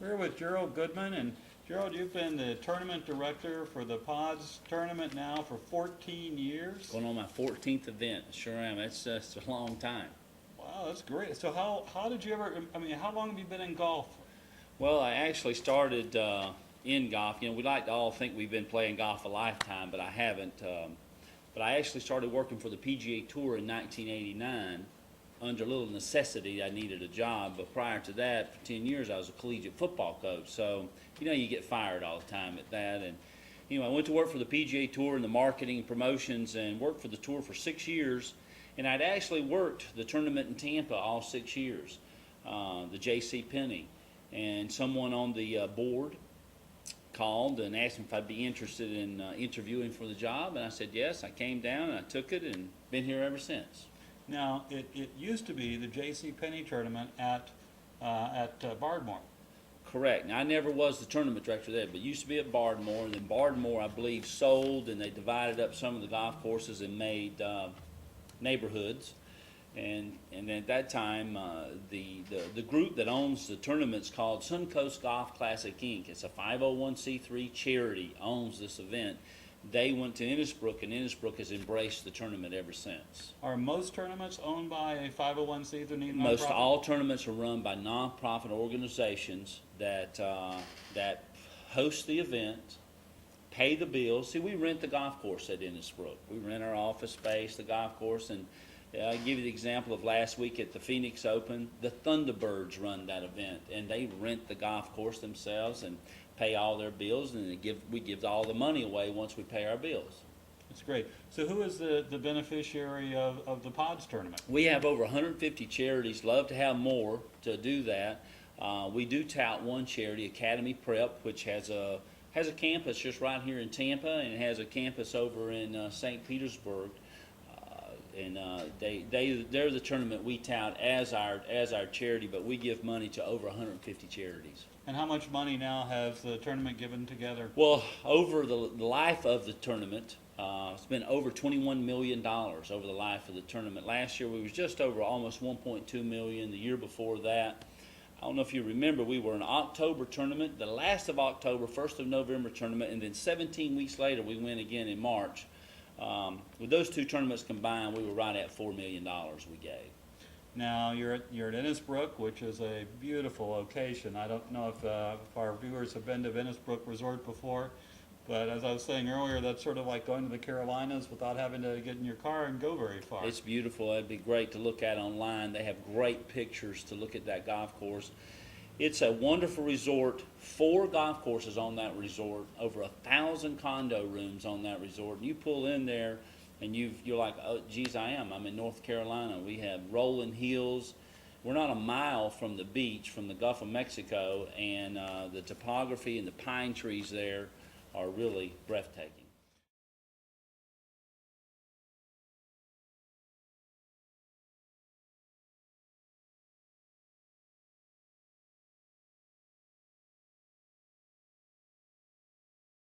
We're with Gerald Goodman, and Gerald, you've been the tournament director for the Pods tournament now for 14 years. Going on my 14th event, sure am. It's just a long time. Wow, that's great. So how did you ever, how long have you been in golf? Well, I actually started in golf. You know, we like to all think we've been playing golf a lifetime, but I haven't. But I actually started working for the PGA Tour in 1989 under a little necessity. I needed a job, but prior to that, for 10 years, I was a collegiate football coach. So, you know, you get fired all the time at that. And, you know, I went to work for the PGA Tour in the marketing and promotions and worked for the tour for 6 years. And I'd actually worked the tournament in Tampa all 6 years, the J.C. Penney. And someone on the board called and asked me if I'd be interested in interviewing for the job, and I said yes. I came down and I took it and been here ever since. Now, it used to be the J.C. Penney tournament at Bardmore. Correct. Now, I never was the tournament director there, but it used to be at Bardmore, and then Bardmore, I believe, sold, and they divided up some of the golf courses and made neighborhoods. And at that time, the group that owns the tournament's called Suncoast Golf Classic Inc. It's a 501c3 charity, owns this event. They went to Innsbrook, and Innsbrook has embraced the tournament ever since. Are most tournaments owned by a 501c3 nonprofit? Most all tournaments are run by nonprofit organizations that host the event, pay the bills. See, we rent the golf course at Innsbrook. We rent our office space, the golf course, and I'll give you the example of last week at the Phoenix Open. The Thunderbirds run that event, and they rent the golf course themselves and pay all their bills, and we give all the money away once we pay our bills. That's great. So who is the beneficiary of the Pods tournament? We have over 150 charities. Love to have more to do that. We do tout one charity, Academy Prep, which has a campus just right here in Tampa, and it has a campus over in St. Petersburg. And they're the tournament we tout as our charity, but we give money to over 150 charities. And how much money now has the tournament given together? Well, over the life of the tournament, it's been over $21 million over the life of the tournament. Last year we was just over almost $1.2 million. The year before that, I don't know if you remember, we were an October tournament, the last of October, 1st of November tournament, and then 17 weeks later we went again in March. With those two tournaments combined, we were right at $4 million we gave. Now, you're at Innsbrook, which is a beautiful location. I don't know if our viewers have been to Innsbrook Resort before, but as I was saying earlier, that's sort of like going to the Carolinas without having to get in your car and go very far. It's beautiful. It'd be great to look at online. They have great pictures to look at that golf course. It's a wonderful resort, 4 golf courses on that resort, over 1,000 condo rooms on that resort. And you pull in there and you're like, oh, geez, I'm in North Carolina. We have rolling hills. We're not a mile from the beach, from the Gulf of Mexico, and the topography and the pine trees there are really breathtaking.